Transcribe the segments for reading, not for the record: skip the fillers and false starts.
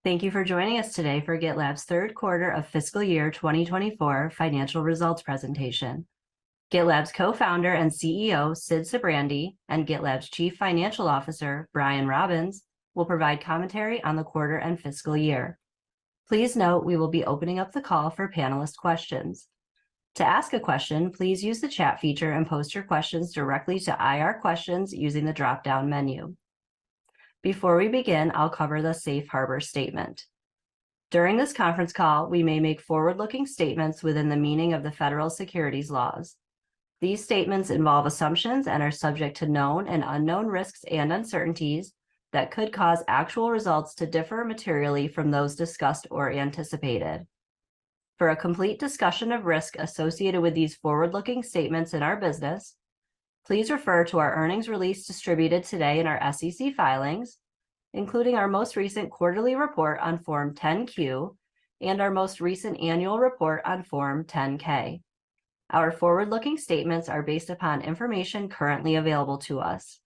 Thank you for joining us today for GitLab's third quarter of fiscal year 2024 financial results presentation. GitLab's co-founder and CEO, Sid Sijbrandij, and GitLab's Chief Financial Officer, Brian Robbins, will provide commentary on the quarter and fiscal year. Please note we will be opening up the call for panelist questions. To ask a question, please use the chat feature and post your questions directly to IR questions using the drop-down menu. Before we begin, I'll cover the safe harbor statement. During this conference call, we may make forward-looking statements within the meaning of the federal securities laws. These statements involve assumptions and are subject to known and unknown risks and uncertainties that could cause actual results to differ materially from those discussed or anticipated. For a complete discussion of risk associated with these forward-looking statements in our business, please refer to our earnings release distributed today in our SEC filings, including our most recent quarterly report on Form 10-Q and our most recent annual report on Form 10-K. Our forward-looking statements are based upon information currently available to us.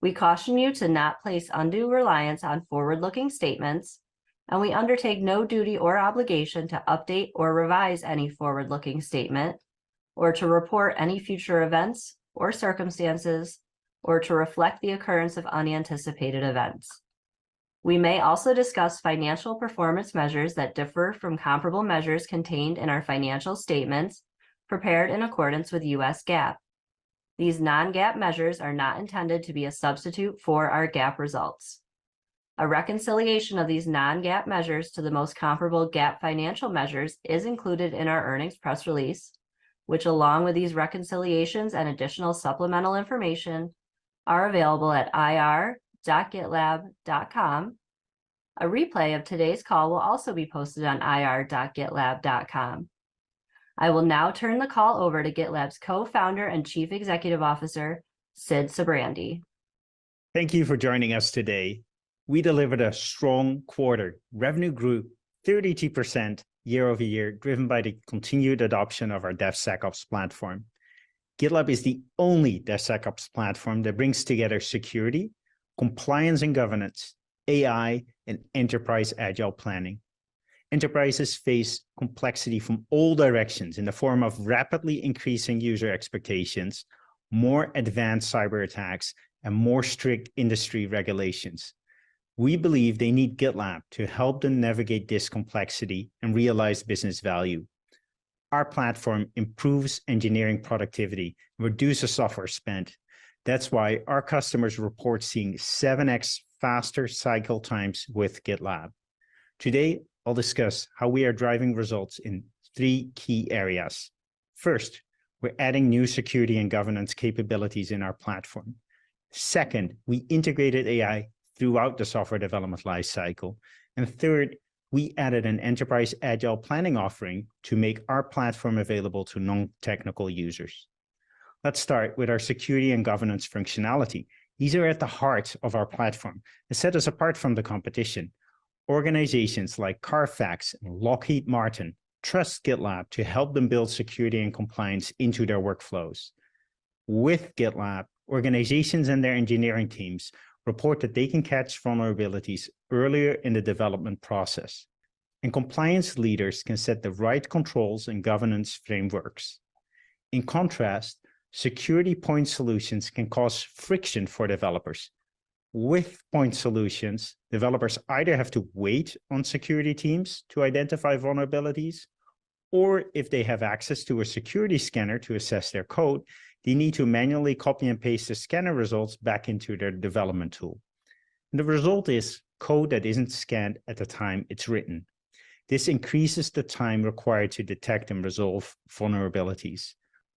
We caution you to not place undue reliance on forward-looking statements, and we undertake no duty or obligation to update or revise any forward-looking statement, or to report any future events or circumstances, or to reflect the occurrence of unanticipated events. We may also discuss financial performance measures that differ from comparable measures contained in our financial statements prepared in accordance with US GAAP. These non-GAAP measures are not intended to be a substitute for our GAAP results. A reconciliation of these non-GAAP measures to the most comparable GAAP financial measures is included in our earnings press release, which, along with these reconciliations and additional supplemental information, are available at ir.gitlab.com. A replay of today's call will also be posted on ir.gitlab.com. I will now turn the call over to GitLab's co-founder and Chief Executive Officer, Sid Sijbrandij. Thank you for joining us today. We delivered a strong quarter. Revenue grew 32% year over year, driven by the continued adoption of our DevSecOps platform. GitLab is the only DevSecOps platform that brings together security, compliance and governance, AI, and enterprise agile planning. Enterprises face complexity from all directions in the form of rapidly increasing user expectations, more advanced cyber attacks, and more strict industry regulations. We believe they need GitLab to help them navigate this complexity and realize business value. Our platform improves engineering productivity and reduces software spend. That's why our customers report seeing 7x faster cycle times with GitLab. Today, I'll discuss how we are driving results in 3 key areas. First, we're adding new security and governance capabilities in our platform. Second, we integrated AI throughout the software development lifecycle. And third, we added an enterprise agile planning offering to make our platform available to non-technical users. Let's start with our security and governance functionality. These are at the heart of our platform and set us apart from the competition. Organizations like Carfax and Lockheed Martin trust GitLab to help them build security and compliance into their workflows. With GitLab, organizations and their engineering teams report that they can catch vulnerabilities earlier in the development process, and compliance leaders can set the right controls and governance frameworks. In contrast, security point solutions can cause friction for developers. With point solutions, developers either have to wait on security teams to identify vulnerabilities, or if they have access to a security scanner to assess their code, they need to manually copy and paste the scanner results back into their development tool. And the result is code that isn't scanned at the time it's written. This increases the time required to detect and resolve vulnerabilities.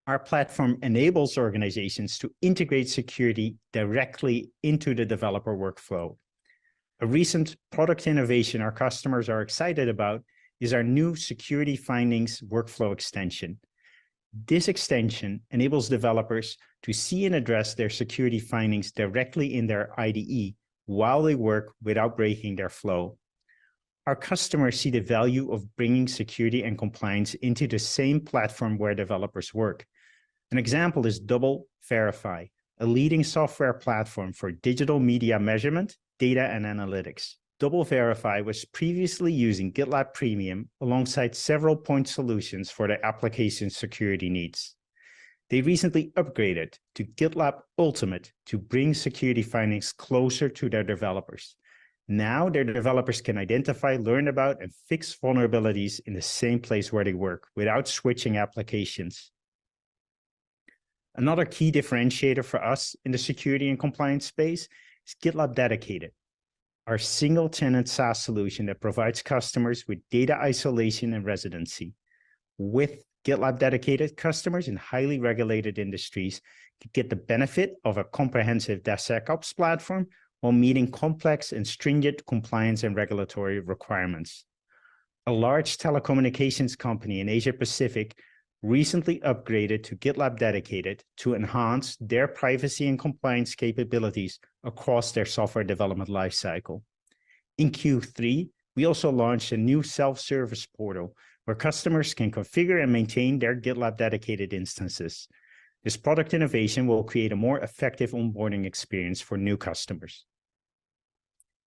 Our platform enables organizations to integrate security directly into the developer workflow. A recent product innovation our customers are excited about is our new security findings workflow extension. This extension enables developers to see and address their security findings directly in their IDE while they work without breaking their flow. Our customers see the value of bringing security and compliance into the same platform where developers work. An example is Double Verify, a leading software platform for digital media measurement, data, and analytics. DoubleVerify was previously using GitLab Premium alongside several point solutions for their application security needs. They recently upgraded to GitLab Ultimate to bring security findings closer to their developers. Now their developers can identify, learn about, and fix vulnerabilities in the same place where they work without switching applications. Another key differentiator for us in the security and compliance space is GitLab Dedicated, our single-tenant SaaS solution that provides customers with data isolation and residency. With GitLab Dedicated, customers in highly regulated industries can get the benefit of a comprehensive DevSecOps platform while meeting complex and stringent compliance and regulatory requirements. A large telecommunications company in Asia Pacific recently upgraded to GitLab Dedicated to enhance their privacy and compliance capabilities across their software development lifecycle. In Q3, we also launched a new self-service portal where customers can configure and maintain their GitLab Dedicated instances. This product innovation will create a more effective onboarding experience for new customers.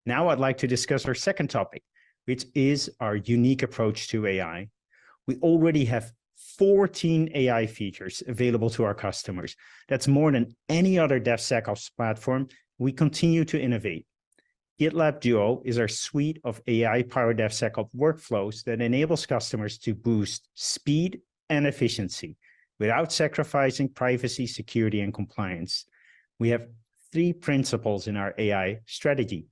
Now I'd like to discuss our second topic, which is our unique approach to AI. We already have 14 AI features available to our customers. That's more than any other DevSecOps platform. We continue to innovate. GitLab Duo is our suite of AI-powered DevSecOps workflows that enables customers to boost speed and efficiency without sacrificing privacy, security, and compliance. We have 3 principles in our AI strategy.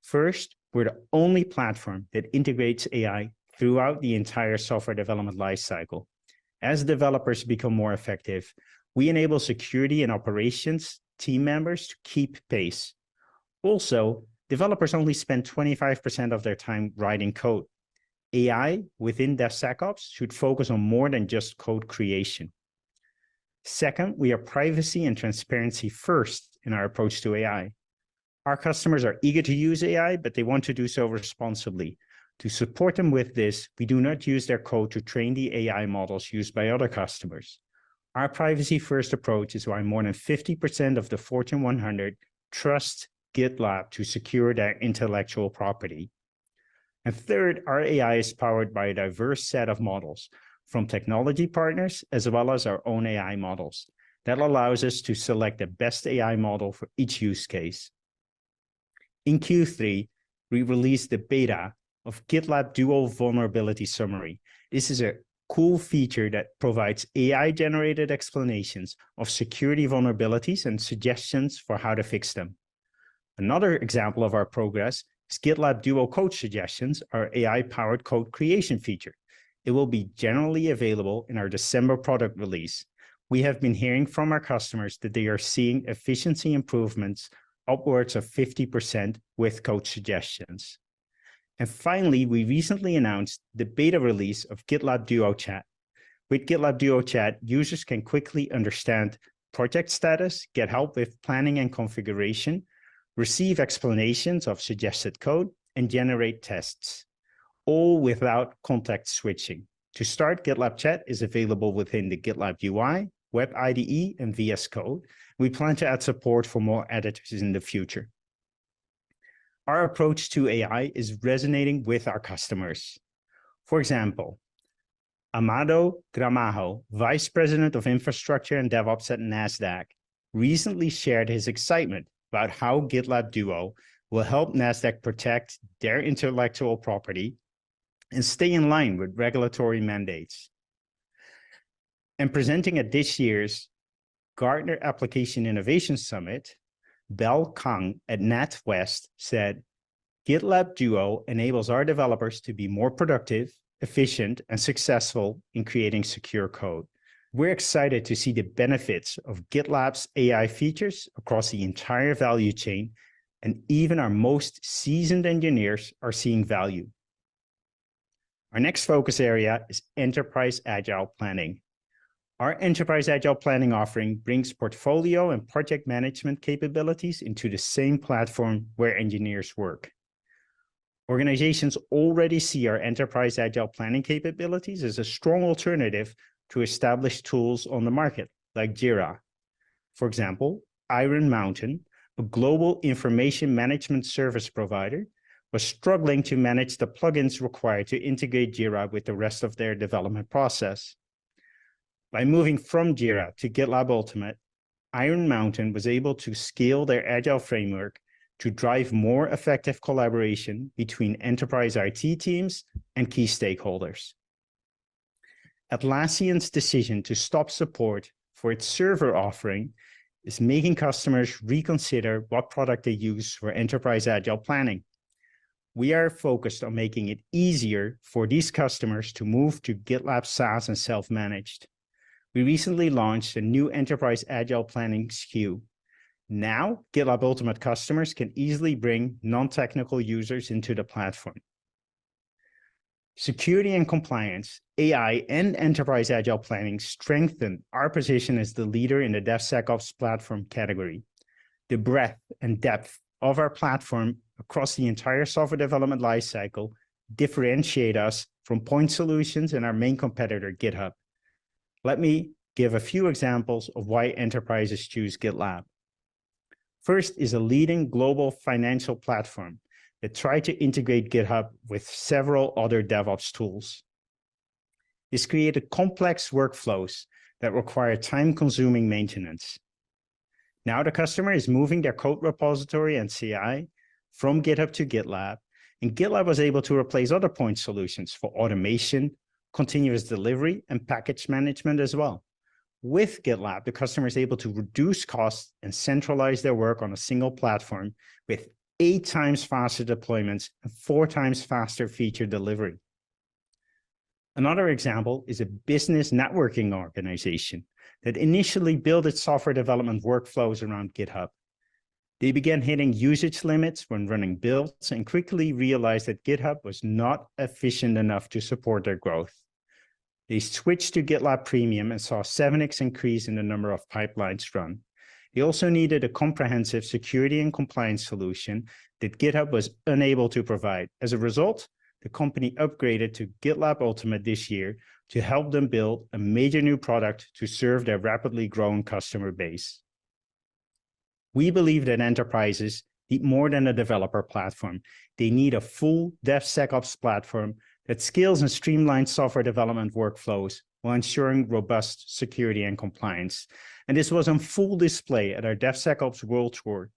First, we're the only platform that integrates AI throughout the entire software development lifecycle. As developers become more effective, we enable security and operations team members to keep pace. Also, developers only spend 25% of their time writing code. AI within DevSecOps should focus on more than just code creation. Second, we are privacy and transparency first in our approach to AI. Our customers are eager to use AI, but they want to do so responsibly. To support them with this, we do not use their code to train the AI models used by other customers. Our privacy-first approach is why more than 50% of the Fortune 100 trust GitLab to secure their intellectual property. And third, our AI is powered by a diverse set of models from technology partners as well as our own AI models. That allows us to select the best AI model for each use case. In Q3, we released the beta of GitLab Duo Vulnerability Summary. This is a cool feature that provides AI-generated explanations of security vulnerabilities and suggestions for how to fix them. Another example of our progress is GitLab Duo Code Suggestions, our AI-powered code creation feature. It will be generally available in our December product release. We have been hearing from our customers that they are seeing efficiency improvements upwards of 50% with code suggestions. And finally, we recently announced the beta release of GitLab Duo Chat. With GitLab Duo Chat, users can quickly understand project status, get help with planning and configuration, receive explanations of suggested code, and generate tests, all without context switching. To start, GitLab Chat is available within the GitLab UI, Web IDE, and VS Code. We plan to add support for more editors in the future. Our approach to AI is resonating with our customers. For example, Amado Gramajo, Vice President of Infrastructure and DevOps at NASDAQ, recently shared his excitement about how GitLab Duo will help NASDAQ protect their intellectual property and stay in line with regulatory mandates. And presenting at this year's Gartner Application Innovation Summit, Bel Kang at NatWest said, GitLab Duo enables our developers to be more productive, efficient, and successful in creating secure code. We're excited to see the benefits of GitLab's AI features across the entire value chain, and even our most seasoned engineers are seeing value. Our next focus area is Enterprise Agile Planning. Our Enterprise Agile Planning offering brings portfolio and project management capabilities into the same platform where engineers work. Organizations already see our Enterprise Agile Planning capabilities as a strong alternative to established tools on the market, like Jira. For example, Iron Mountain, a global information management service provider, was struggling to manage the plugins required to integrate Jira with the rest of their development process. By moving from Jira to GitLab Ultimate, Iron Mountain was able to scale their agile framework to drive more effective collaboration between enterprise IT teams and key stakeholders. Atlassian's decision to stop support for its server offering is making customers reconsider what product they use for enterprise agile planning. We are focused on making it easier for these customers to move to GitLab SaaS and self-managed. We recently launched a new enterprise agile planning SKU. Now, GitLab Ultimate customers can easily bring non-technical users into the platform. Security and compliance, AI, and enterprise agile planning strengthen our position as the leader in the DevSecOps platform category. The breadth and depth of our platform across the entire software development lifecycle differentiate us from point solutions and our main competitor, GitHub. Let me give a few examples of why enterprises choose GitLab. First is a leading global financial platform that tried to integrate GitHub with several other DevOps tools. This created complex workflows that require time-consuming maintenance. Now the customer is moving their code repository and CI from GitHub to GitLab, and GitLab was able to replace other point solutions for automation, continuous delivery, and package management as well. With GitLab, the customer is able to reduce costs and centralize their work on a single platform with 8 times faster deployments and 4 times faster feature delivery. Another example is a business networking organization that initially built its software development workflows around GitHub. They began hitting usage limits when running builds and quickly realized that GitHub was not efficient enough to support their growth. They switched to GitLab Premium and saw a 7x increase in the number of pipelines run. They also needed a comprehensive security and compliance solution that GitHub was unable to provide. As a result, the company upgraded to GitLab Ultimate this year to help them build a major new product to serve their rapidly growing customer base. We believe that enterprises need more than a developer platform. They need a full DevSecOps platform that scales and streamlines software development workflows while ensuring robust security and compliance. And this was on full display at our DevSecOps World Tour.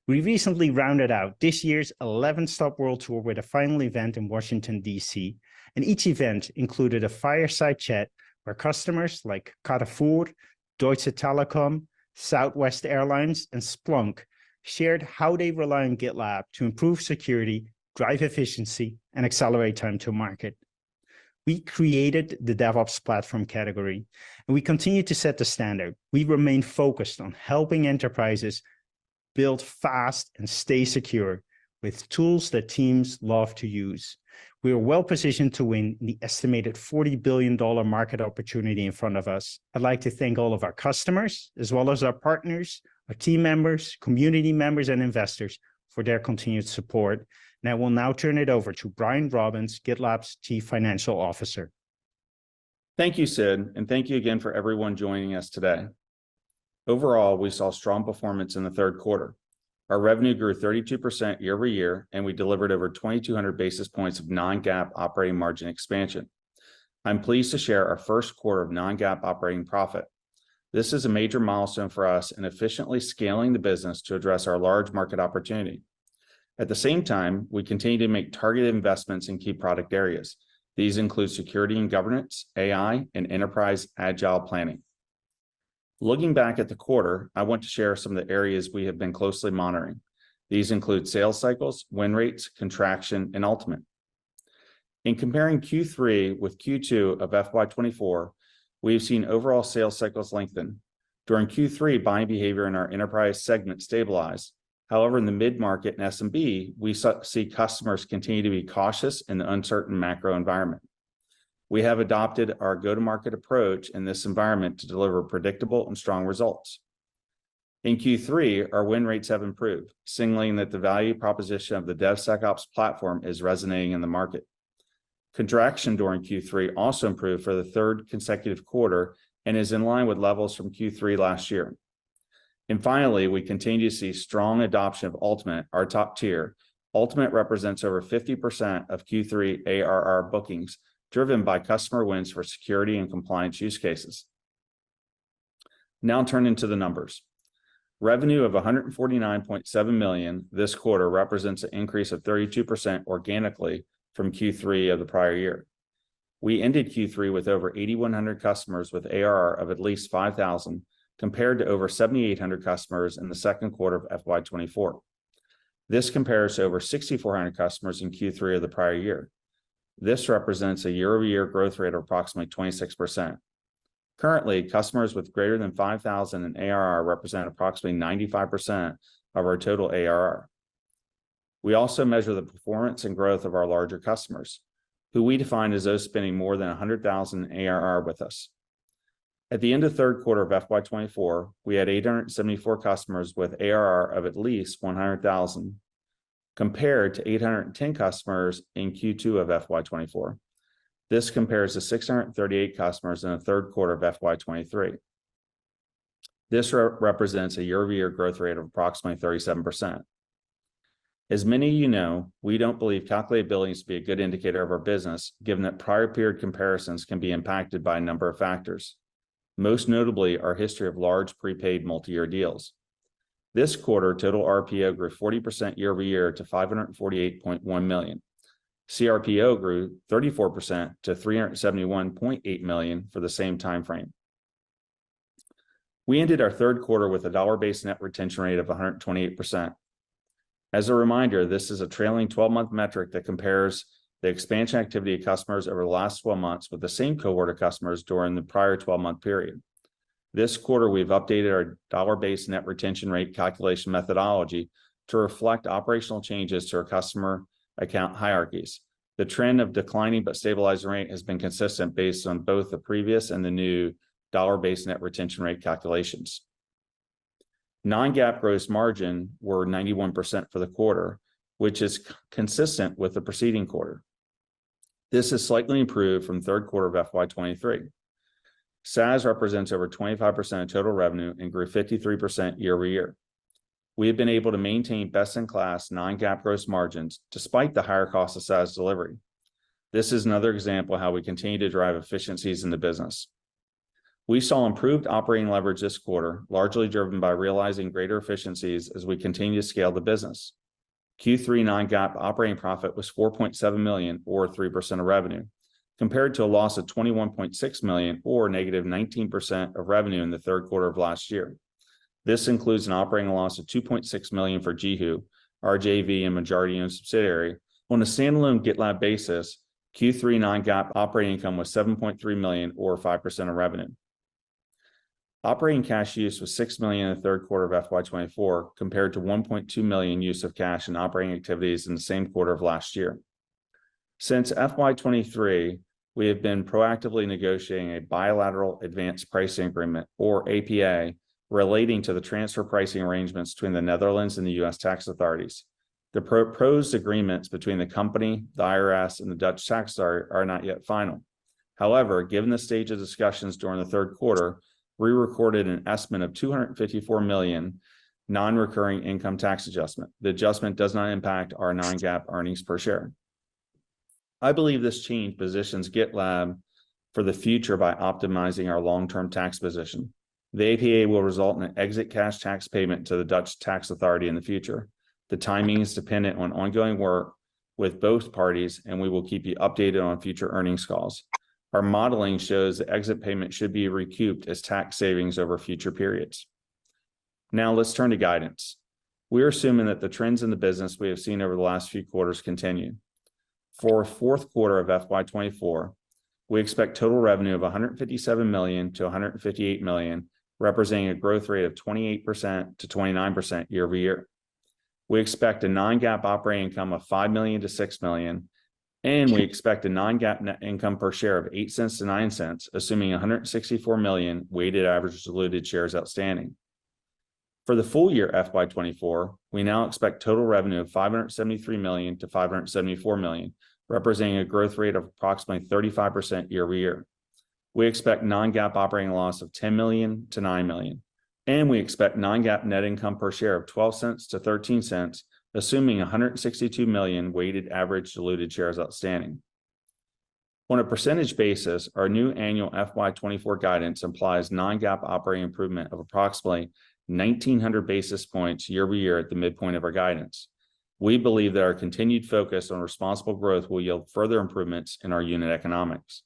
We recently rounded out this year's 11-stop World Tour with a final event in Washington, D.C. And each event included a fireside chat where customers like Carrefour, Deutsche Telekom, Southwest Airlines, and Splunk shared how they rely on GitLab to improve security, drive efficiency, and accelerate time to market. We created the DevOps platform category, and we continue to set the standard. We remain focused on helping enterprises build fast and stay secure with tools that teams love to use. We are well positioned to win the estimated $40 billion market opportunity in front of us. I'd like to thank all of our customers, as well as our partners, our team members, community members, and investors for their continued support. And I will now turn it over to Brian Robbins, GitLab's Chief Financial Officer. Thank you, Sid, and thank you again for everyone joining us today. Overall, we saw strong performance in the third quarter. Our revenue grew 32% year over year, and we delivered over 2,200 basis points of non-GAAP operating margin expansion. I'm pleased to share our first quarter of non-GAAP operating profit. This is a major milestone for us in efficiently scaling the business to address our large market opportunity. At the same time, we continue to make targeted investments in key product areas. These include security and governance, AI, and enterprise agile planning. Looking back at the quarter, I want to share some of the areas we have been closely monitoring. These include sales cycles, win rates, contraction, and Ultimate. In comparing Q3 with Q2 of FY24, we've seen overall sales cycles lengthen. During Q3, buying behavior in our enterprise segment stabilized. However, in the mid-market and SMB, we see customers continue to be cautious in the uncertain macro environment. We have adopted our go-to-market approach in this environment to deliver predictable and strong results. In Q3, our win rates have improved, signaling that the value proposition of the DevSecOps platform is resonating in the market. Contraction during Q3 also improved for the third consecutive quarter and is in line with levels from Q3 last year. And finally, we continue to see strong adoption of Ultimate, our top tier, Ultimate represents over 50% of Q3 ARR bookings, driven by customer wins for security and compliance use cases. Now turning to the numbers. Revenue of $149.7 million this quarter represents an increase of 32% organically from Q3 of the prior year. We ended Q3 with over 8,100 customers with ARR of at least 5,000, compared to over 7,800 customers in the second quarter of FY24. This compares to over 6,400 customers in Q3 of the prior year. This represents a year-over-year growth rate of approximately 26%. Currently, customers with greater than 5,000 in ARR represent approximately 95% of our total ARR. We also measure the performance and growth of our larger customers, who we define as those spending more than 100,000 ARR with us. At the end of third quarter of FY24, we had 874 customers with ARR of at least 100,000, compared to 810 customers in Q2 of FY24. This compares to 638 customers in the third quarter of FY23. This represents a year-over-year growth rate of approximately 37%. As many of you know, we don't believe calculated billings to be a good indicator of our business, given that prior period comparisons can be impacted by a number of factors, most notably our history of large prepaid multi-year deals. This quarter, total RPO grew 40% year over year to $548.1 million. CRPO grew 34% to $371.8 million for the same time frame. We ended our third quarter with a dollar-based net retention rate of 128%. As a reminder, this is a trailing 12-month metric that compares the expansion activity of customers over the last 12 months with the same cohort of customers during the prior 12-month period. This quarter, we've updated our dollar-based net retention rate calculation methodology to reflect operational changes to our customer account hierarchies. The trend of declining but stabilizing rate has been consistent based on both the previous and the new dollar-based net retention rate calculations. Non-GAAP gross margin were 91% for the quarter, which is consistent with the preceding quarter. This is slightly improved from third quarter of FY23. SaaS represents over 25% of total revenue and grew 53% year over year. We have been able to maintain best-in-class non-GAAP gross margins despite the higher cost of SaaS delivery. This is another example of how we continue to drive efficiencies in the business. We saw improved operating leverage this quarter, largely driven by realizing greater efficiencies as we continue to scale the business. Q3 non-GAAP operating profit was $4.7 million, or 3% of revenue, compared to a loss of $21.6 million, or negative 19% of revenue in the third quarter of last year. This includes an operating loss of $2.6 million for Jihu, our JV and majority-owned subsidiary. On a standalone GitLab basis, Q3 non-GAAP operating income was $7.3 million, or 5% of revenue. Operating cash use was $6 million in the third quarter of FY24, compared to $1.2 million use of cash in operating activities in the same quarter of last year. Since FY23, we have been proactively negotiating a bilateral advanced pricing agreement, or APA, relating to the transfer pricing arrangements between the Netherlands and the U.S. tax authorities. The proposed agreements between the company, the IRS, and the Dutch tax authority are not yet final. However, given the stage of discussions during the third quarter, we recorded an estimate of $254 million non-recurring income tax adjustment. The adjustment does not impact our non-GAAP earnings per share. I believe this change positions GitLab for the future by optimizing our long-term tax position. The APA will result in an exit cash tax payment to the Dutch tax authority in the future. The timing is dependent on ongoing work with both parties, and we will keep you updated on future earnings calls. Our modeling shows the exit payment should be recouped as tax savings over future periods. Now let's turn to guidance. We're assuming that the trends in the business we have seen over the last few quarters continue. For fourth quarter of FY24, we expect total revenue of $157 million to $158 million, representing a growth rate of 28% to 29% year over year. We expect a non-GAAP operating income of $5 million to $6 million, and we expect a non-GAAP net income per share of 8 cents to 9 cents, assuming 164 million weighted average diluted shares outstanding. For the full year FY24, we now expect total revenue of $573 million to $574 million, representing a growth rate of approximately 35% year over year. We expect non-GAAP operating loss of $10 million to $9 million, and we expect non-GAAP net income per share of 12 cents to 13 cents, assuming 162 million weighted average diluted shares outstanding. On a percentage basis, our new annual FY24 guidance implies non-GAAP operating improvement of approximately 1,900 basis points year over year at the midpoint of our guidance. We believe that our continued focus on responsible growth will yield further improvements in our unit economics.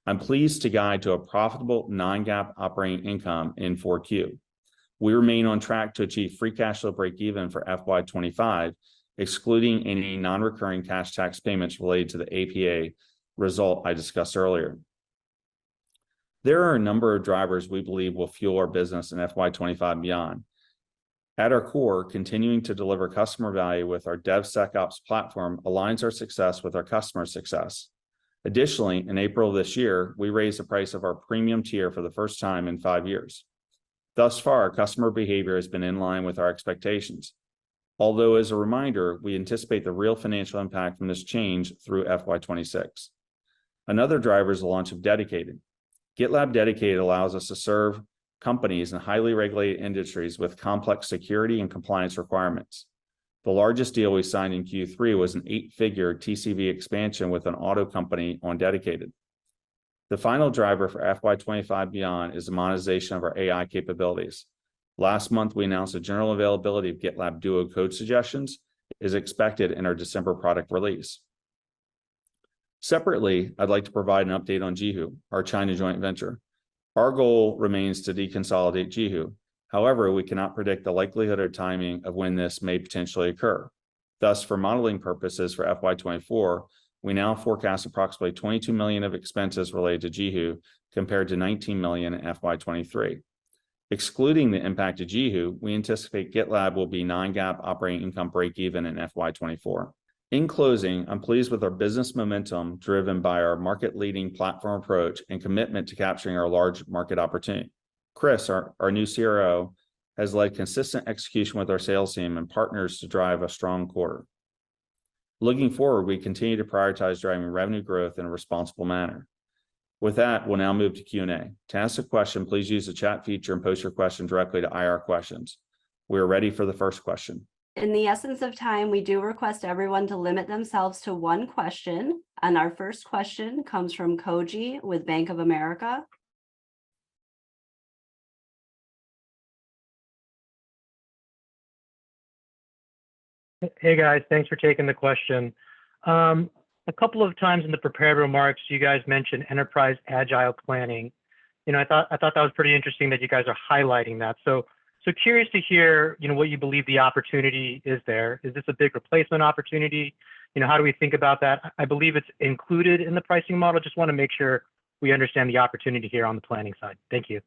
I'm pleased to guide to a profitable non-GAAP operating income in 4Q. We remain on track to achieve free cash flow breakeven for FY25, excluding any non-recurring cash tax payments related to the APA result I discussed earlier. There are a number of drivers we believe will fuel our business in FY25 and beyond. At our core, continuing to deliver customer value with our DevSecOps platform aligns our success with our customer success. Additionally, in April of this year, we raised the price of our premium tier for the first time in 5 years. Thus far, customer behavior has been in line with our expectations. Although, as a reminder, we anticipate the real financial impact from this change through FY26. Another driver is the launch of Dedicated. GitLab Dedicated allows us to serve companies in highly regulated industries with complex security and compliance requirements. The largest deal we signed in Q3 was an 8-figure TCV expansion with an auto company on Dedicated. The final driver for FY25 beyond is the monetization of our AI capabilities. Last month, we announced the general availability of GitLab Duo code suggestions is expected in our December product release. Separately, I'd like to provide an update on Jihu, our China joint venture. Our goal remains to deconsolidate Jihu. However, we cannot predict the likelihood or timing of when this may potentially occur. Thus, for modeling purposes for FY24, we now forecast approximately 22 million of expenses related to Jihu compared to 19 million in FY23. Excluding the impact of Jihu, we anticipate GitLab will be non-GAAP operating income breakeven in FY24. In closing, I'm pleased with our business momentum driven by our market-leading platform approach and commitment to capturing our large market opportunity. Chris, our new CRO, has led consistent execution with our sales team and partners to drive a strong quarter. Looking forward, we continue to prioritize driving revenue growth in a responsible manner. With that, we'll now move to Q&A. To ask a question, please use the chat feature and post your question directly to IR questions. We are ready for the first question. In the essence of time, we do request everyone to limit themselves to one question. And our first question comes from Koji with Bank of America. Hey guys, thanks for taking the question. A couple of times in the prepared remarks, you guys mentioned enterprise agile planning. I thought that was pretty interesting that you guys are highlighting that. So curious to hear, what you believe the opportunity is there. Is this a big replacement opportunity? How do we think about that? I believe it's included in the pricing model. Just want to make sure we understand the opportunity here on the planning side. Thank you.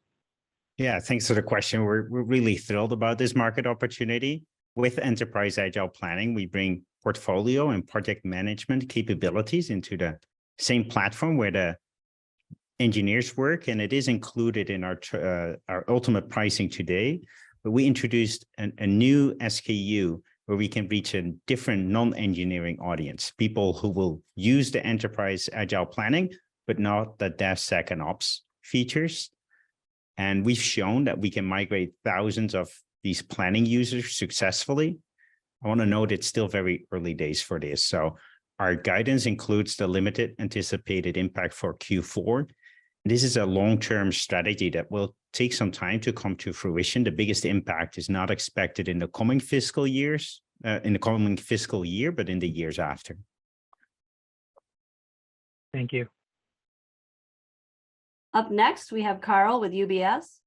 Yeah, thanks for the question. We're really thrilled about this market opportunity. With enterprise agile planning, we bring portfolio and project management capabilities into the same platform where the engineers work, and it is included in our ultimate pricing today. But we introduced a new SKU where we can reach a different non-engineering audience, people who will use the enterprise agile planning, but not the DevSecOps features. And we've shown that we can migrate thousands of these planning users successfully. I want to note it's still very early days for this. So our guidance includes the limited anticipated impact for Q4. This is a long-term strategy that will take some time to come to fruition. The biggest impact is not expected in the coming fiscal year, but in the years after. Thank you. Up next, we have Carl with UBS.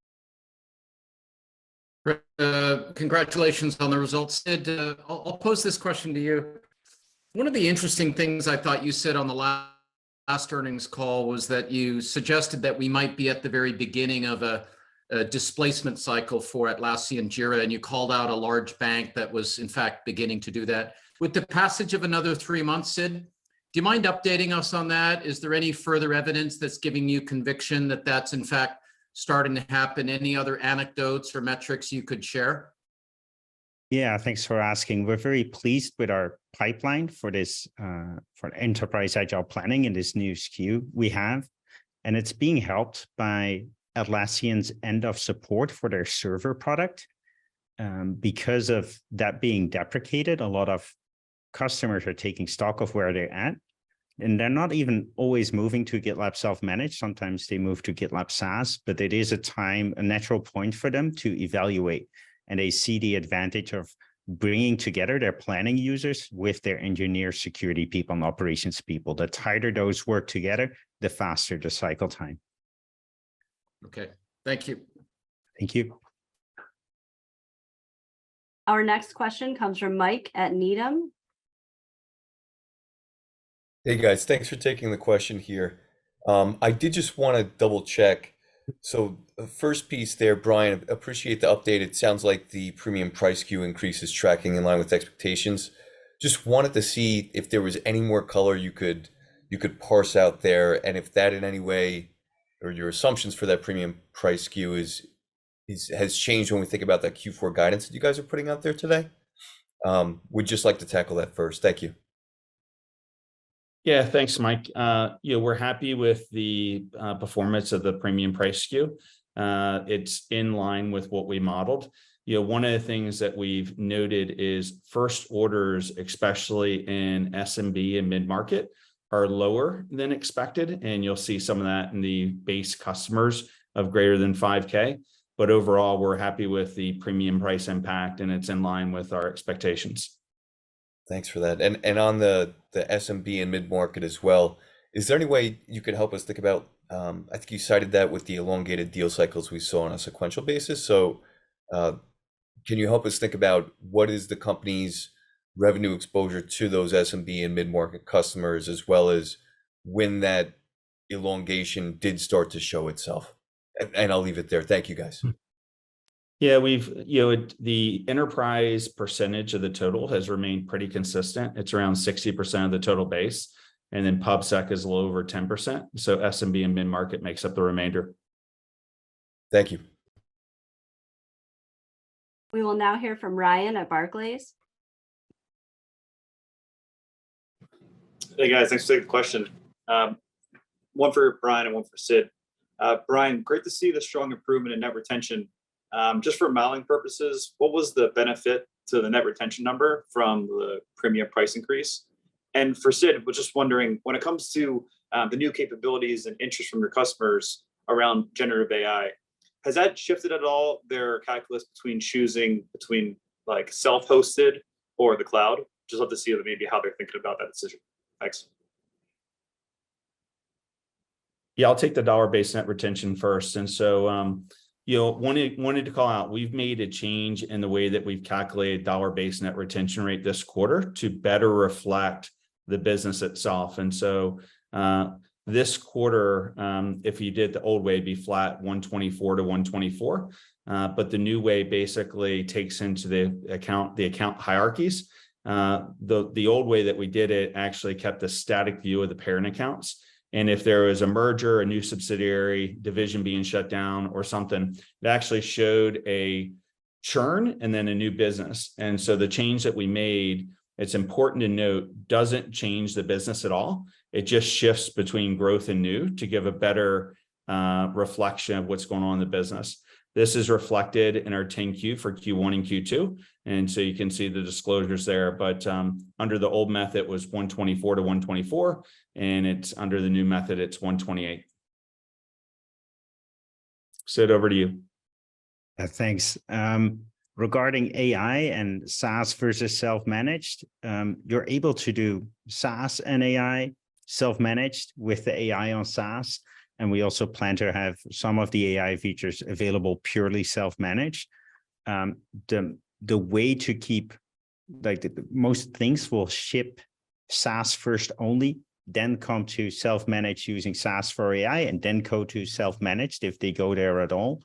Congratulations on the results. Sid, I'll pose this question to you. One of the interesting things I thought you said on the last earnings call was that you suggested that we might be at the very beginning of a displacement cycle for Atlassian Jira, and you called out a large bank that was in fact beginning to do that. With the passage of another 3 months, Sid, do you mind updating us on that? Is there any further evidence that's giving you conviction that that's in fact starting to happen? Any other anecdotes or metrics you could share? Yeah, thanks for asking. We're very pleased with our pipeline for this, for enterprise agile planning in this new SKU we have. And it's being helped by Atlassian's end of support for their server product. because of that being deprecated, a lot of customers are taking stock of where they're at. And they're not even always moving to GitLab self-managed. Sometimes they move to GitLab SaaS, but it is a natural point for them to evaluate. And they see the advantage of bringing together their planning users with their engineers, security people, and operations people. The tighter those work together, the faster the cycle time. Okay, thank you. Thank you. Our next question comes from Mike at Needham. Hey guys, thanks for taking the question here. I did just want to double check. So first piece there, Brian, appreciate the update. It sounds like the premium price queue increase is tracking in line with expectations. Just wanted to see if there was any more color you could parse out there, and if that in any way, or your assumptions for that premium price queue has changed when we think about that Q4 guidance that you guys are putting out there today. Would just like to tackle that first. Thank you. Yeah, thanks, Mike. We're happy with the performance of the premium price SKU. It's in line with what we modeled. One of the things that we've noted is first orders, especially in SMB and mid-market, are lower than expected. And you'll see some of that in the base customers of greater than 5K. But overall, we're happy with the premium price impact, and it's in line with our expectations. Thanks for that. And on the SMB and mid-market as well, is there any way you could help us think about, I think you cited that with the elongated deal cycles we saw on a sequential basis. So can you help us think about what is the company's revenue exposure to those SMB and mid-market customers, as well as when that elongation did start to show itself? And I'll leave it there. Thank you, guys. Yeah, the enterprise percentage of the total has remained pretty consistent. It's around 60% of the total base. And then PubSec is a little over 10%. So SMB and mid-market makes up the remainder. Thank you. We will now hear from Ryan at Barclays. Hey guys, thanks for taking the question. One for Brian and one for Sid. Brian, great to see the strong improvement in net retention. Just for modeling purposes, what was the benefit to the net retention number from the premium price increase? And for Sid, we're just wondering, when it comes to the new capabilities and interest from your customers around generative AI, has that shifted at all their calculus between choosing between like self-hosted or the cloud? Just love to see maybe how they're thinking about that decision. Thanks. Yeah, I'll take the dollar-based net retention first. And so, wanted to call out, we've made a change in the way that we've calculated dollar-based net retention rate this quarter to better reflect the business itself. And so this quarter, if you did the old way, it'd be flat 124 to 124. But the new way basically takes into the account hierarchies. The old way that we did it actually kept a static view of the parent accounts. And if there was a merger, a new subsidiary, division being shut down or something, it actually showed a churn and then a new business. And so the change that we made, it's important to note, doesn't change the business at all. It just shifts between growth and new to give a better reflection of what's going on in the business. This is reflected in our 10Q for Q1 and Q2. And so you can see the disclosures there, but under the old method it was 124 to 124, and it's under the new method, it's 128. Sid, over to you. Thanks. Regarding AI and SaaS versus self-managed, you're able to do SaaS and AI self-managed with the AI on SaaS. And we also plan to have some of the AI features available purely self-managed. The way to keep, like most things will ship SaaS first only, then come to self-managed using SaaS for AI, and then go to self-managed if they go there at all.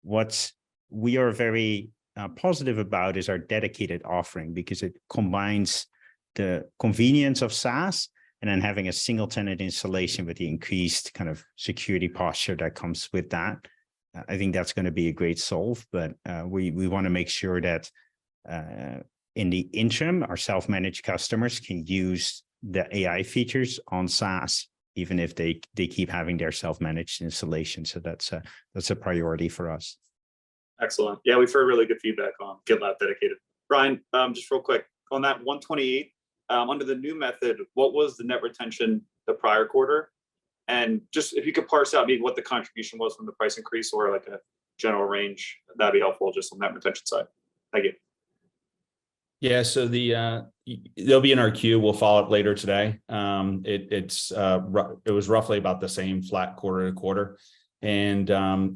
What we are very positive about is our dedicated offering, because it combines the convenience of SaaS and then having a single tenant installation with the increased kind of security posture that comes with that. I think that's going to be a great solve, but we want to make sure that in the interim, our self-managed customers can use the AI features on SaaS, even if they keep having their self-managed installation. So that's a priority for us. Excellent. Yeah, we've heard really good feedback on GitLab Dedicated. Brian, just real quick on that 128, under the new method, what was the net retention the prior quarter? And just if you could parse out maybe what the contribution was from the price increase or like a general range, that'd be helpful just on that retention side. Thank you. Yeah, so they'll be in our queue. We'll follow up later today. It was roughly about the same flat quarter to quarter. And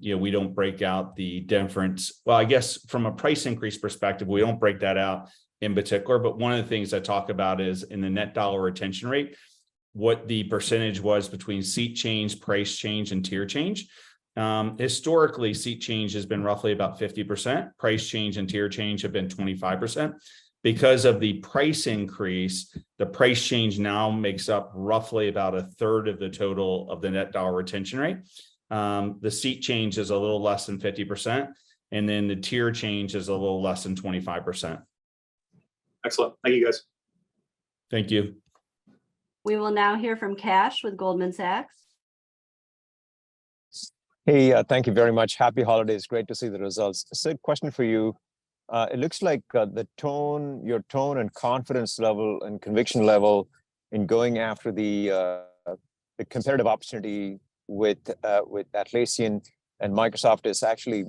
we don't break out the difference. Well, I guess from a price increase perspective, we don't break that out in particular. But one of the things I talk about is in the net dollar retention rate, what the percentage was between seat change, price change, and tier change. Historically, seat change has been roughly about 50%. Price change and tier change have been 25%. Because of the price increase, the price change now makes up roughly about a third of the total of the net dollar retention rate. The seat change is a little less than 50%, and then the tier change is a little less than 25%. Excellent. Thank you, guys. Thank you. We will now hear from Cash with Goldman Sachs. Hey, thank you very much. Happy holidays. Great to see the results. Sid, question for you. It looks like your tone and confidence level and conviction level in going after the competitive opportunity with Atlassian and Microsoft is actually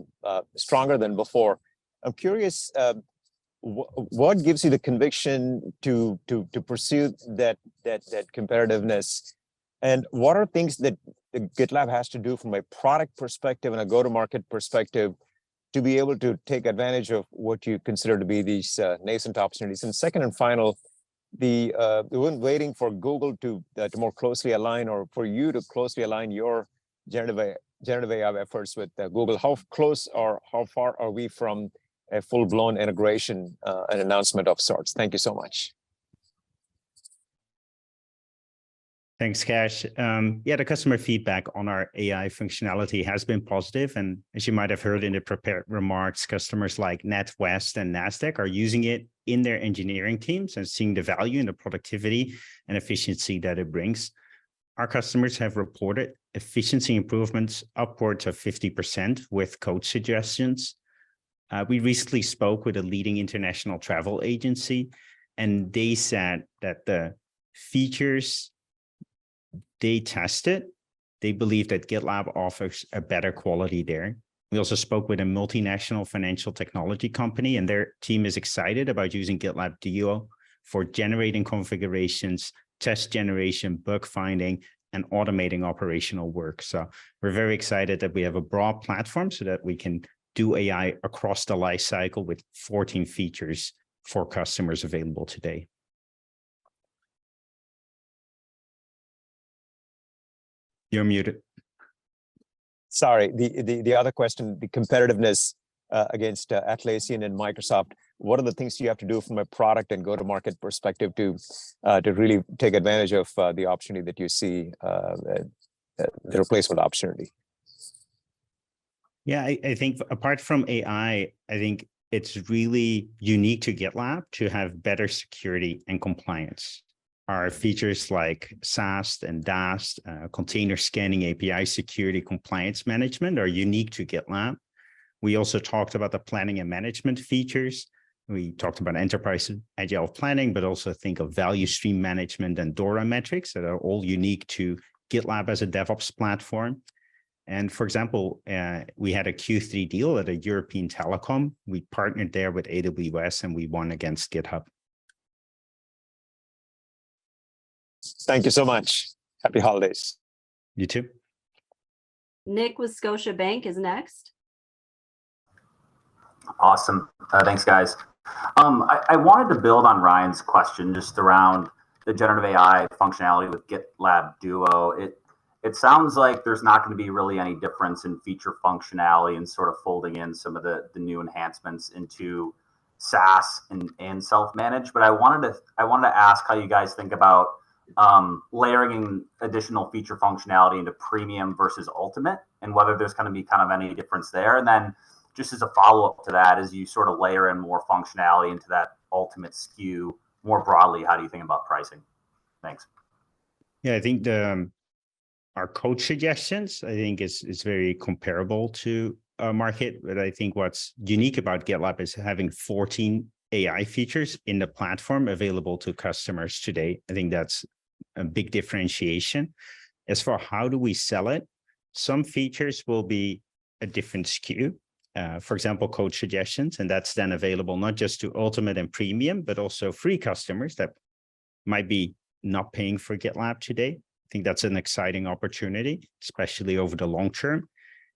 stronger than before. I'm curious, what gives you the conviction to pursue that competitiveness, and what are things that the GitLab has to do from a product perspective and a go-to-market perspective to be able to take advantage of what you consider to be these nascent opportunities? And second and final, we weren't waiting for Google to more closely align, or for you to closely align your generative AI efforts with Google. How close or how far are we from a full-blown integration and announcement of sorts? Thank you so much. Thanks, Cash. The customer feedback on our AI functionality has been positive. And as you might have heard in the prepared remarks, customers like NatWest and NASDAQ are using it in their engineering teams and seeing the value in the productivity and efficiency that it brings. Our customers have reported efficiency improvements upwards of 50% with code suggestions. We recently spoke with a leading international travel agency, and they said that the features they tested, they believe that GitLab offers a better quality there. We also spoke with a multinational financial technology company, and their team is excited about using GitLab Duo for generating configurations, test generation, bug finding, and automating operational work. So we're very excited that we have a broad platform so that we can do AI across the life cycle with 14 features for customers available today. You're muted. Sorry, the other question, the competitiveness against Atlassian and Microsoft. What are the things you have to do from a product and go-to-market perspective to really take advantage of the opportunity that you see, the replacement opportunity? Yeah, I think apart from AI, I think it's really unique to GitLab to have better security and compliance. Our features like SAST and DAST, container scanning, API security, compliance management are unique to GitLab. We also talked about the planning and management features. We talked about enterprise agile planning, but also think of value stream management and DORA metrics that are all unique to GitLab as a DevOps platform. And for example, we had a Q3 deal at a European telecom. We partnered there with AWS and we won against GitHub. Thank you so much. Happy holidays. You too. Nick with Scotiabank is next. Awesome. Thanks, guys. I wanted to build on Ryan's question just around the generative AI functionality with GitLab Duo. It sounds like there's not going to be really any difference in feature functionality and sort of folding in some of the new enhancements into SaaS and self-managed. But I wanted to ask how you guys think about layering in additional feature functionality into premium versus ultimate, and whether there's going to be kind of any difference there. And then just as a follow-up to that, as you sort of layer in more functionality into that ultimate SKU more broadly, how do you think about pricing? Thanks. Yeah, I think our code suggestions, I think is very comparable to market, but I think what's unique about GitLab is having 14 AI features in the platform available to customers today. I think that's a big differentiation. As for how do we sell it, some features will be a different SKU. For example, code suggestions, and that's then available not just to Ultimate and Premium, but also free customers that might be not paying for GitLab today. I think that's an exciting opportunity, especially over the long term.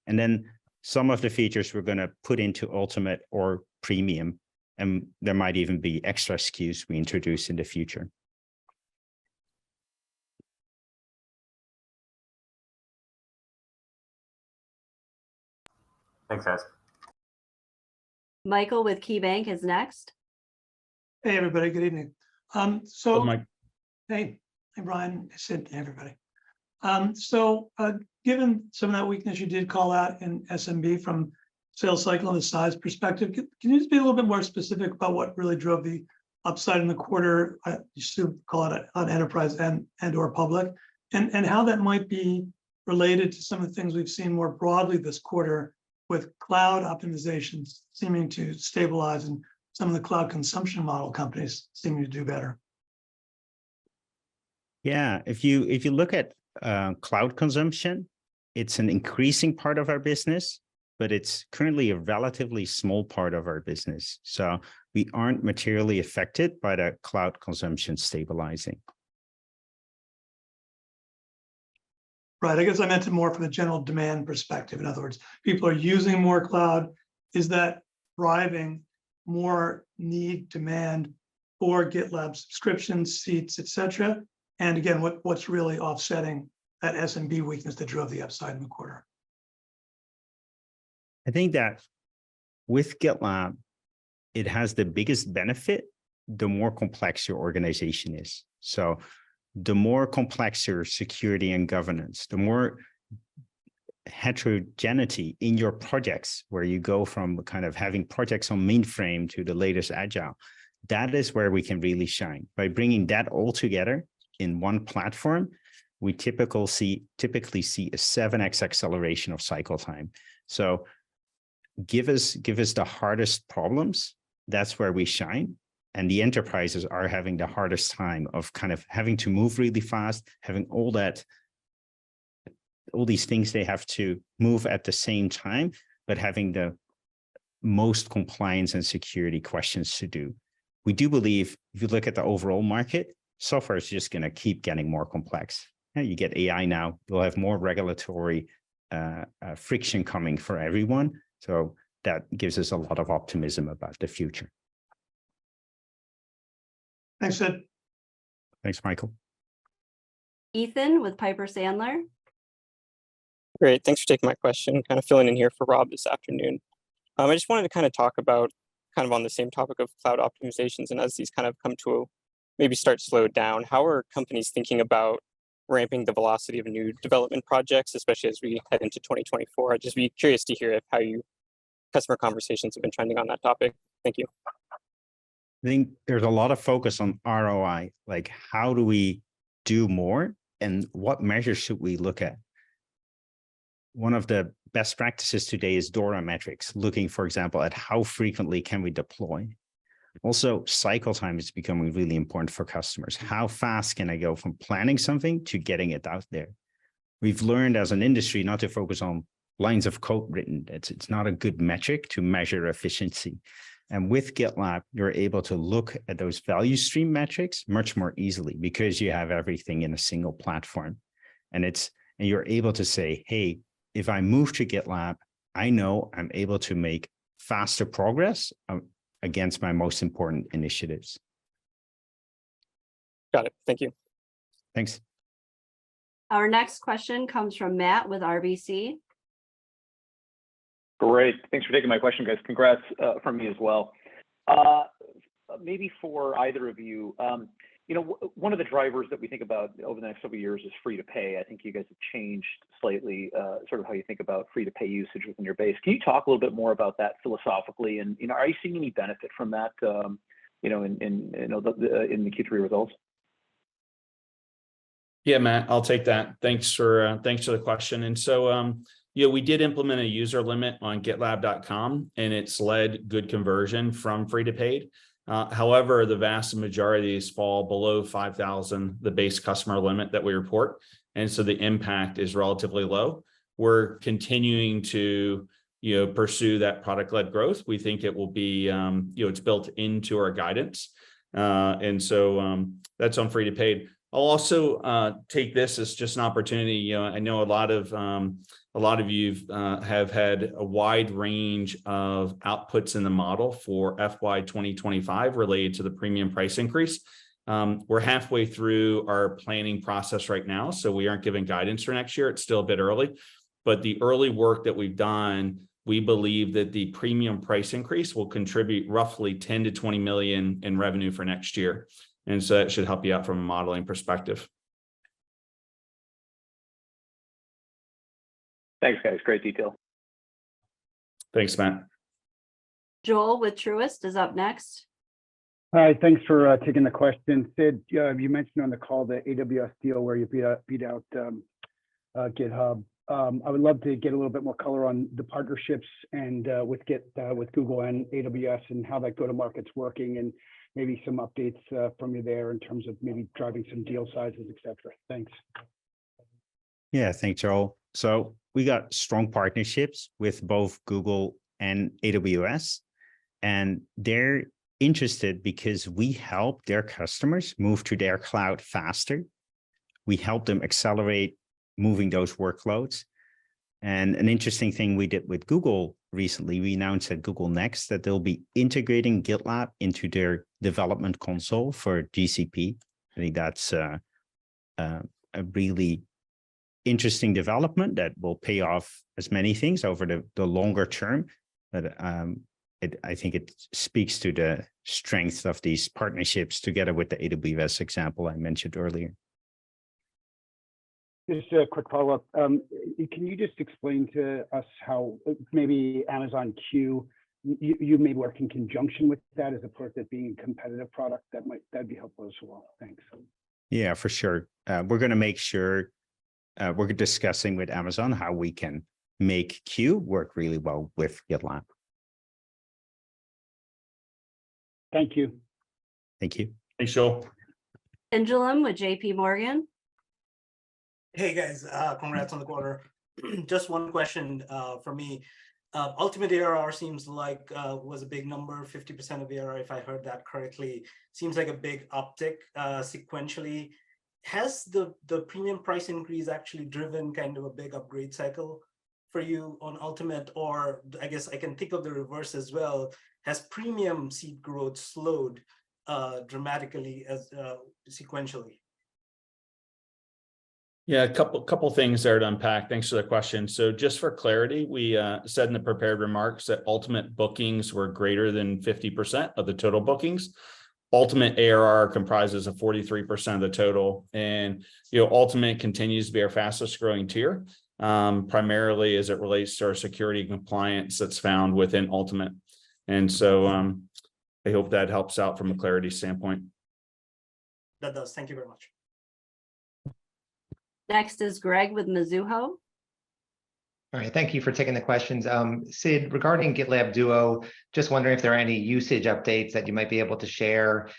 And then some of the features we're going to put into Ultimate or Premium, and there might even be extra SKUs we introduce in the future. Thanks, guys. Michael with KeyBank is next. Hey, everybody. Good evening. Mike. Hey, Brian. I said hey, everybody. Given some of that weakness you did call out in SMB from sales cycle and the size perspective, can you just be a little bit more specific about what really drove the upside in the quarter? You should call it on enterprise and or public, and how that might be related to some of the things we've seen more broadly this quarter with cloud optimizations seeming to stabilize and some of the cloud consumption model companies seeming to do better. Yeah, if you look at cloud consumption, it's an increasing part of our business, but it's currently a relatively small part of our business. So we aren't materially affected by the cloud consumption stabilizing. Right. I guess I meant it more from a general demand perspective. In other words, people are using more cloud. Is that driving more need, demand for GitLab subscriptions, seats, et cetera? And again, what's really offsetting that SMB weakness that drove the upside in the quarter? I think that with GitLab, it has the biggest benefit the more complex your organization is. So the more complex your security and governance, the more heterogeneity in your projects, where you go from kind of having projects on mainframe to the latest agile, that is where we can really shine. By bringing that all together in one platform, we typically see a 7x acceleration of cycle time. So give us the hardest problems, that's where we shine. And the enterprises are having the hardest time of kind of having to move really fast, having all these things they have to move at the same time, but having the most compliance and security questions to do. We do believe, if you look at the overall market, software is just going to keep getting more complex. You get AI now, you'll have more regulatory friction coming for everyone. So that gives us a lot of optimism about the future. Thanks, Sid. Thanks, Michael. Ethan with Piper Sandler. Great. Thanks for taking my question. Kind of filling in here for Rob this afternoon. I just wanted to kind of talk about kind of on the same topic of cloud optimizations, and as these kind of come to maybe start slow down, how are companies thinking about ramping the velocity of new development projects, especially as we head into 2024? I'd just be curious to hear how customer conversations have been trending on that topic. Thank you. I think there's a lot of focus on ROI, like how do we do more and what measures should we look at? One of the best practices today is DORA metrics, looking, for example, at how frequently can we deploy. Also, cycle time is becoming really important for customers. How fast can I go from planning something to getting it out there? We've learned as an industry not to focus on lines of code written. It's not a good metric to measure efficiency. And with GitLab, you're able to look at those value stream metrics much more easily because you have everything in a single platform. And you're able to say, hey, if I move to GitLab, I know I'm able to make faster progress against my most important initiatives. Got it. Thank you. Thanks. Our next question comes from Matt with RBC. Great. Thanks for taking my question, guys. Congrats from me as well. Maybe for either of you, one of the drivers that we think about over the next several years is free to pay. I think you guys have changed slightly sort of how you think about free to pay usage within your base. Can you talk a little bit more about that philosophically? And are you seeing any benefit from that in the Q3 results? Yeah, Matt, I'll take that. Thanks for the question. And so we did implement a user limit on GitLab.com, and it's led good conversion from free to paid. However, the vast majority of these fall below 5,000, the base customer limit that we report. And so the impact is relatively low. We're continuing to, pursue that product-led growth. We think it will be, it's built into our guidance. And so that's on free to paid. I'll also take this as just an opportunity. I know a lot of you have had a wide range of outputs in the model for FY 2025 related to the premium price increase. We're halfway through our planning process right now, so we aren't giving guidance for next year. It's still a bit early, but the early work that we've done, we believe that the premium price increase will contribute roughly 10 to 20 million in revenue for next year. And so that should help you out from a modeling perspective. Thanks, guys. Great detail. Thanks, Matt. Joel with Truist is up next. Hi, thanks for taking the question. Sid, you mentioned on the call the AWS deal where you beat out GitHub. I would love to get a little bit more color on the partnerships and with Google and AWS and how that go-to-market's working, and maybe some updates from you there in terms of maybe driving some deal sizes, et cetera. Thanks. Yeah, thanks, Joel. So we got strong partnerships with both Google and AWS, and they're interested because we help their customers move to their cloud faster. We help them accelerate moving those workloads. And an interesting thing we did with Google recently, we announced at Google Next that they'll be integrating GitLab into their development console for GCP. I think that's a really interesting development that will pay off as many things over the longer term. But I think it speaks to the strength of these partnerships together with the AWS example I mentioned earlier. Just a quick follow-up. Can you just explain to us how maybe Amazon Q, you may work in conjunction with that as opposed to being a competitive product? That'd be helpful as well. Thanks. Yeah, for sure. We're going to make sure we're discussing with Amazon how we can make Q work really well with GitLab. Thank you. Thank you. Thanks, Joel. Pendulum with JP Morgan. Hey guys, congrats on the quarter. Just one question for me. Ultimate ARR seems like was a big number, 50% of ARR, if I heard that correctly. Seems like a big uptick sequentially. Has the premium price increase actually driven kind of a big upgrade cycle for you on Ultimate? Or I guess I can think of the reverse as well. Has premium seat growth slowed dramatically as sequentially? Yeah, a couple things there to unpack. Thanks for the question. So just for clarity, we said in the prepared remarks that Ultimate bookings were greater than 50% of the total bookings. Ultimate ARR comprises of 43% of the total, and Ultimate continues to be our fastest growing tier, primarily as it relates to our security and compliance that's found within Ultimate. And so I hope that helps out from a clarity standpoint. That does. Thank you very much. Next is Greg with Mizuho. All right, thank you for taking the questions. Sid, regarding GitLab Duo, just wondering if there are any usage updates that you might be able to share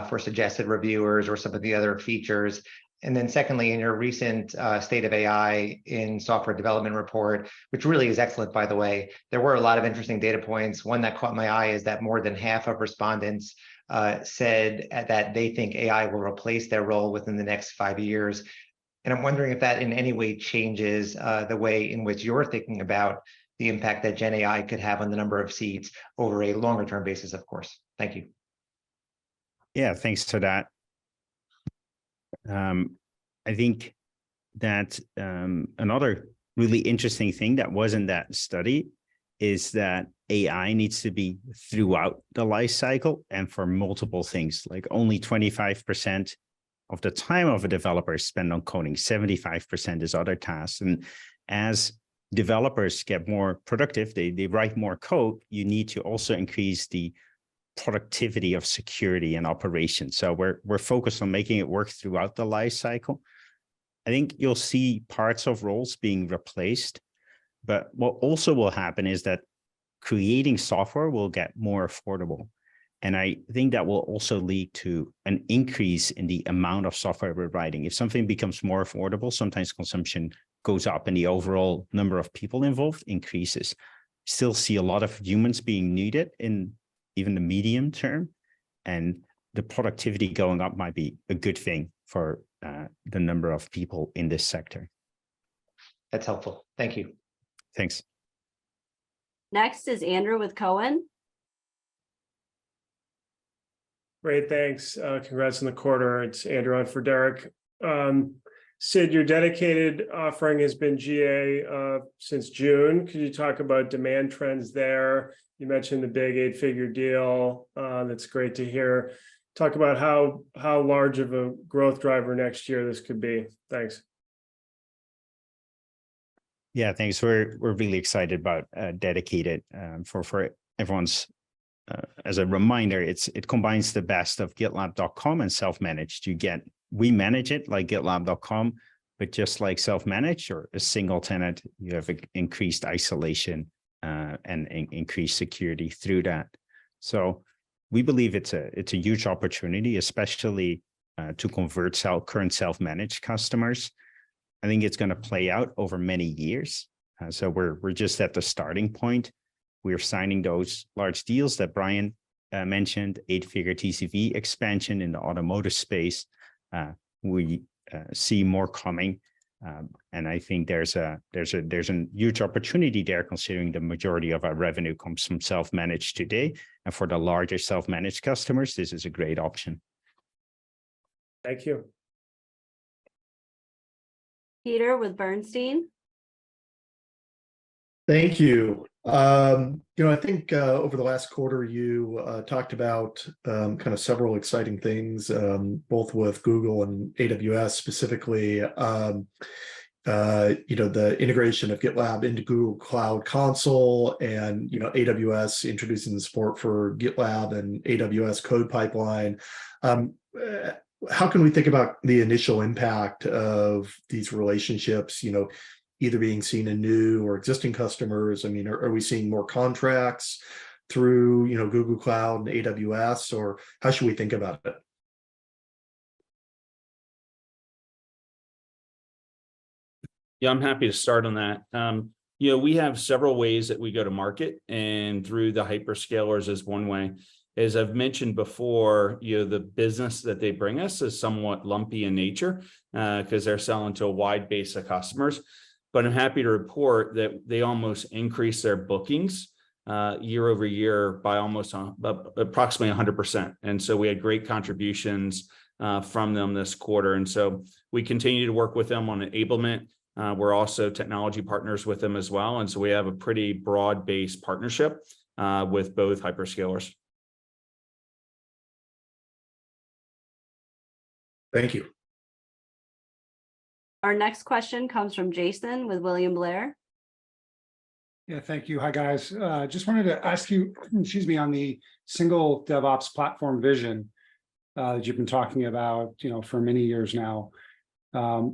for suggested reviewers or some of the other features. And then secondly, in your recent State of AI in Software Development report, which really is excellent, by the way, there were a lot of interesting data points. One that caught my eye is that more than half of respondents said that they think AI will replace their role within the next 5 years. And I'm wondering if that in any way changes the way in which you're thinking about the impact that Gen AI could have on the number of seats over a longer term basis, of course. Thank you. Yeah, thanks for that. I think that another really interesting thing that was in that study is that AI needs to be throughout the life cycle and for multiple things, like only 25% of the time of a developer is spent on coding, 75% is other tasks. And as developers get more productive, they write more code, you need to also increase the productivity of security and operations. So we're focused on making it work throughout the life cycle. I think you'll see parts of roles being replaced, But what also will happen is that creating software will get more affordable. And I think that will also lead to an increase in the amount of software we're writing. If something becomes more affordable, sometimes consumption goes up and the overall number of people involved increases. Still see a lot of humans being needed in even the medium term, and the productivity going up might be a good thing for the number of people in this sector. That's helpful. Thank you. Thanks. Next is Andrew with Cohen. Great, thanks. Congrats on the quarter. It's Andrew on for Derek. Sid, your dedicated offering has been GA since June. Could you talk about demand trends there? You mentioned the big 8-figure deal. That's great to hear. Talk about how large of a growth driver next year this could be. Thanks. Yeah, thanks. We're really excited about dedicated for everyone's. As a reminder, it combines the best of GitLab.com and self-managed. We manage it like GitLab.com, but just like self-managed or a single tenant, you have increased isolation and increased security through that. So we believe it's a huge opportunity, especially to convert current self-managed customers. I think it's going to play out over many years. So we're just at the starting point. We're signing those large deals that Brian mentioned, 8-figure TCV expansion in the automotive space. We see more coming, and I think there's a huge opportunity there, considering the majority of our revenue comes from self-managed today, and for the larger self-managed customers, this is a great option. Thank you. Peter with Bernstein. Thank you. I think over the last quarter, you talked about kind of several exciting things, both with Google and AWS specifically. The integration of GitLab into Google Cloud Console, and AWS introducing the support for GitLab and AWS code pipeline. How can we think about the initial impact of these relationships? Either being seen in new or existing customers. I mean, are we seeing more contracts through Google Cloud and AWS, or how should we think about it? Yeah, I'm happy to start on that. We have several ways that we go to market, and through the hyperscalers is one way. As I've mentioned before, the business that they bring us is somewhat lumpy in nature because they're selling to a wide base of customers. But I'm happy to report that they almost increased their bookings year over year by almost approximately 100%. And so we had great contributions from them this quarter. And so we continue to work with them on enablement. We're also technology partners with them as well. And so we have a pretty broad-based partnership with both hyperscalers. Thank you. Our next question comes from Jason with William Blair. Yeah, thank you. Hi, guys. Just wanted to ask you, excuse me, on the single DevOps platform vision that you've been talking about, for many years now.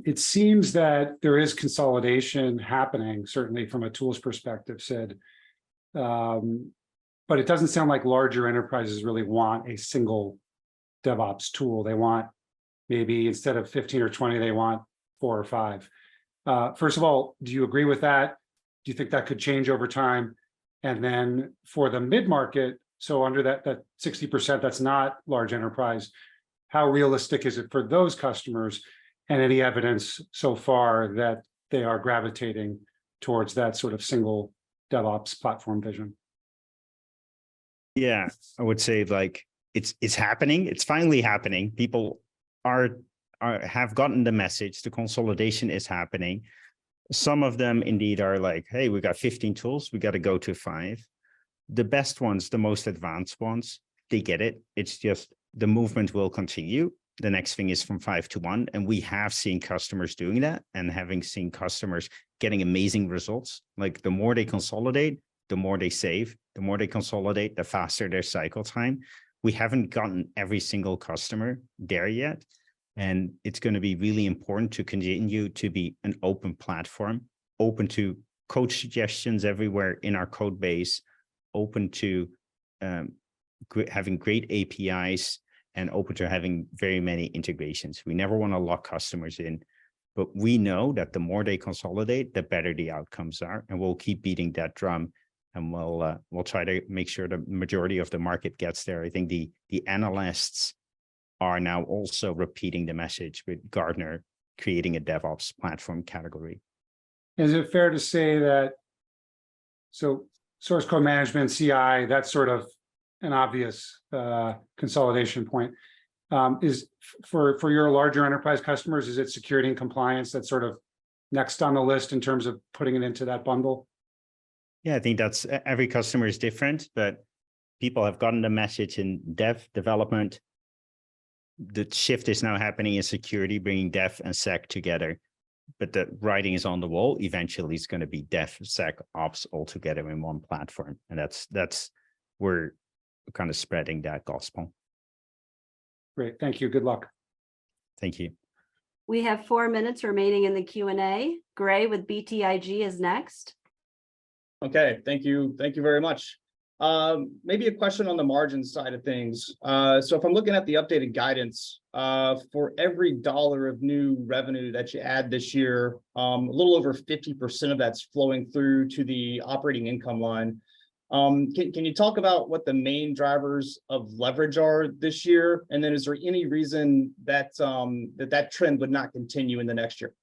It seems that there is consolidation happening, certainly from a tools perspective, Sid. But it doesn't sound like larger enterprises really want a single DevOps tool. They want maybe instead of 15 or 20, they want 4 or 5. First of all, do you agree with that? Do you think that could change over time? And then for the mid-market, so under that 60% that's not large enterprise, how realistic is it for those customers? And any evidence so far that they are gravitating towards that sort of single DevOps platform vision? Yeah, I would say it's happening. It's finally happening. People have gotten the message. The consolidation is happening. Some of them indeed are like, hey, we got 15 tools, we got to go to 5. The best ones, the most advanced ones, they get it. It's just the movement will continue. The next thing is from 5 to 1. And we have seen customers doing that and having seen customers getting amazing results. Like the more they consolidate, the more they save. The more they consolidate, the faster their cycle time. We haven't gotten every single customer there yet. And it's going to be really important to continue to be an open platform, open to code suggestions everywhere in our code base, open to having great APIs and open to having very many integrations. We never want to lock customers in, but we know that the more they consolidate, the better the outcomes are, and we'll keep beating that drum, and we'll try to make sure the majority of the market gets there. I think the analysts are now also repeating the message with Gartner creating a DevOps platform category. Is it fair to say that, so source code management, CI, that's sort of an obvious consolidation point. Is for your larger enterprise customers, is it security and compliance that's sort of next on the list in terms of putting it into that bundle? Yeah, I think that's, every customer is different, but people have gotten the message in development. The shift is now happening in security, bringing dev and sec together. But the writing is on the wall. Eventually, it's going to be dev, sec, ops all together in one platform, and that's we're kind of spreading that gospel. Great, thank you. Good luck. Thank you. We have 4 minutes remaining in the Q&A. Gray with BTIG is next. Okay, thank you. Thank you very much. Maybe a question on the margin side of things. So if I'm looking at the updated guidance, for every dollar of new revenue that you add this year, a little over 50% of that's flowing through to the operating income line. Can you talk about what the main drivers of leverage are this year? And then is there any reason that that trend would not continue in the next year?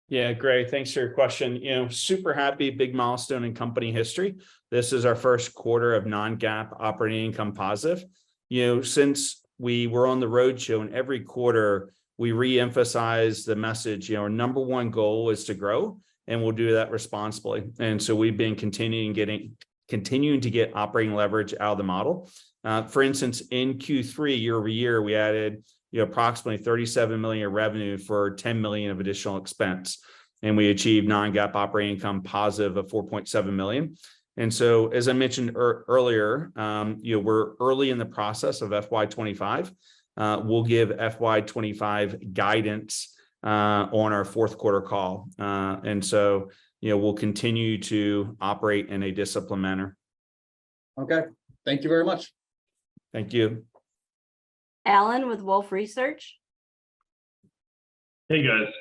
Yeah, great. Thanks for your question. Super happy, big milestone in company history. This is our first quarter of non-GAAP operating income positive. Since we were on the roadshow, and every quarter we re-emphasize the message, our number one goal is to grow, and we'll do that responsibly. And so we've been continuing to get operating leverage out of the model. For instance, in Q3 year over year, we added approximately 37 million of revenue for 10 million of additional expense, and we achieved non-GAAP operating income positive of 4.7 million. And so, as I mentioned earlier, we're early in the process of FY25. We'll give FY25 guidance on our fourth quarter call, and so we'll continue to operate in a disciplined manner. Okay, thank you very much. Thank you. Alan with Wolfe Research. Hey guys,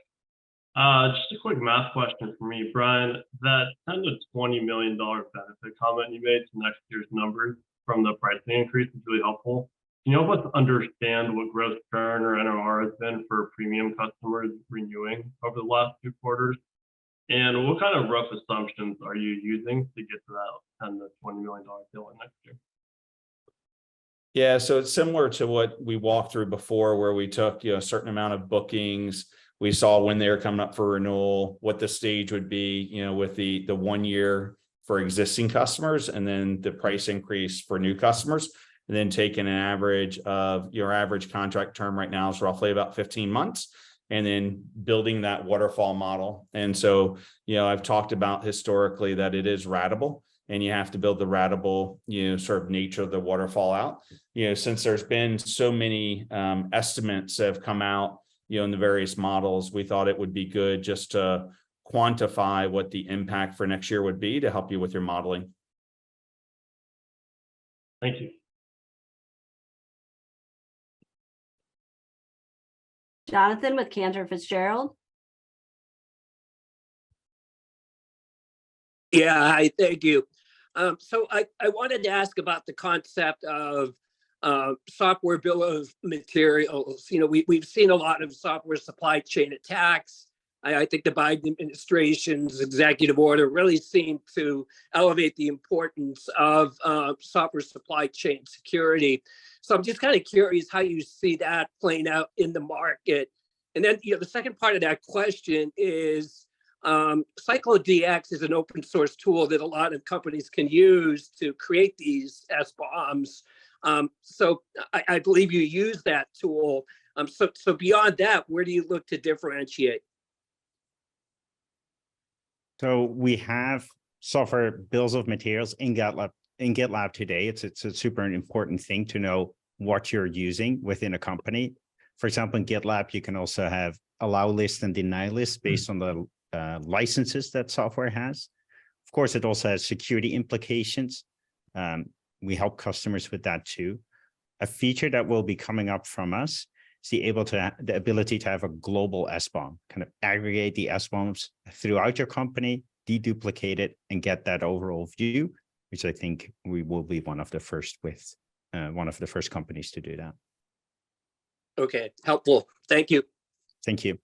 just a quick math question for me, Brian. That $10 to $20 million benefit comment you made to next year's numbers from the pricing increase is really helpful. Can you help us understand what gross churn or NRR has been for premium customers renewing over the last 2 quarters? And what kind of rough assumptions are you using to get to that $10 to $20 million bill next year? Yeah, so it's similar to what we walked through before, where we took a certain amount of bookings. We saw when they were coming up for renewal, what the stage would be, with the 1 year for existing customers, and then the price increase for new customers, and then taking an average of your average contract term right now is roughly about 15 months, and then building that waterfall model. And so, I've talked about historically that it is ratable, and you have to build the ratable, sort of nature of the waterfall out. Since there's been so many estimates that have come out, in the various models, we thought it would be good just to quantify what the impact for next year would be to help you with your modeling. Thank you. Jonathan with Cantor Fitzgerald. Yeah, hi, thank you. So I wanted to ask about the concept of software bill of materials. We've seen a lot of software supply chain attacks. I think the Biden administration's executive order really seemed to elevate the importance of software supply chain security. So I'm just kind of curious how you see that playing out in the market. And then the second part of that question is, CycloneDX is an open source tool that a lot of companies can use to create these SBOMs. So I believe you use that tool. So beyond that, where do you look to differentiate? So we have software bills of materials in GitLab today. It's a super important thing to know what you're using within a company. For example, in GitLab, you can also have allow list and deny list based on the licenses that software has. Of course, it also has security implications. We help customers with that too. A feature that will be coming up from us is the ability to have a global SBOM, kind of aggregate the SBOMs throughout your company, deduplicate it, and get that overall view, which I think we will be one of the first companies to do that. Okay, helpful. Thank you. Thank you.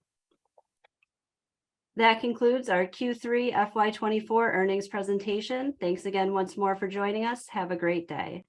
That concludes our Q3 FY24 earnings presentation. Thanks again once more for joining us. Have a great day.